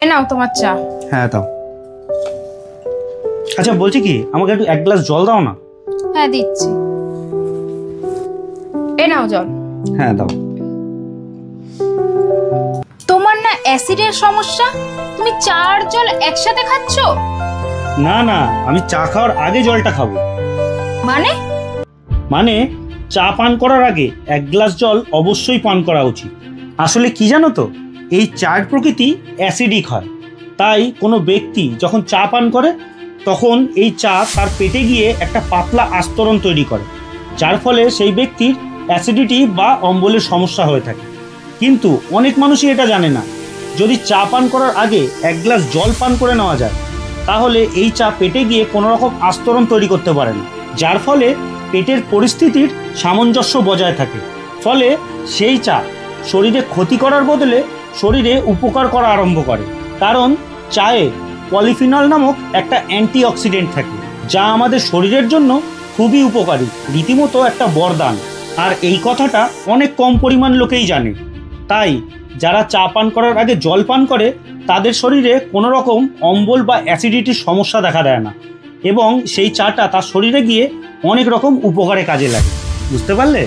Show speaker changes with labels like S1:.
S1: এ নাও তোমার চা।
S2: হ্যাঁ দাও। আচ্ছা বলছি কি, আমাকে একটু এক গ্লাস জল দাও না।
S1: হ্যাঁ দিচ্ছি, এ নাও জল।
S2: হ্যাঁ দাও।
S1: তোমার না অ্যাসিডের সমস্যা? তুমি চা আর জল একসাথে খাচ্ছো?
S2: না না, আমি চা খাওয়ার আগে জলটা খাবো।
S1: মানে?
S2: মানে চা পান করার আগে এক গ্লাস জল অবশ্যই পান করা উচিত। আসলে কি জানো তো, এই চায়ের প্রকৃতি অ্যাসিডিক হয়। তাই কোনো ব্যক্তি যখন চা পান করে তখন এই চা তার পেটে গিয়ে একটা পাতলা আস্তরণ তৈরি করে, যার ফলে সেই ব্যক্তির অ্যাসিডিটি বা অম্বলের সমস্যা হয়ে থাকে। কিন্তু অনেক মানুষই এটা জানে না। যদি চা পান করার আগে এক গ্লাস জল পান করে নেওয়া যায়, তাহলে এই চা পেটে গিয়ে কোনো রকম আস্তরণ তৈরি করতে পারে না, যার ফলে পেটের পরিস্থিতির সামঞ্জস্য বজায় থাকে। ফলে সেই চা শরীরে ক্ষতি করার বদলে শরীরে উপকার করা আরম্ভ করে। কারণ চায়ে পলিফিনল নামক একটা অ্যান্টিঅক্সিডেন্ট থাকে, যা আমাদের শরীরের জন্য খুবই উপকারী, রীতিমতো একটা বরদান। আর এই কথাটা অনেক কম পরিমাণ লোকেই জানে। তাই যারা চা পান করার আগে জল পান করে তাদের শরীরে কোনো রকম অম্বল বা অ্যাসিডিটির সমস্যা দেখা দেয় না, এবং সেই চাটা তার শরীরে গিয়ে অনেক রকম উপকারে কাজে লাগে। বুঝতে পারলে?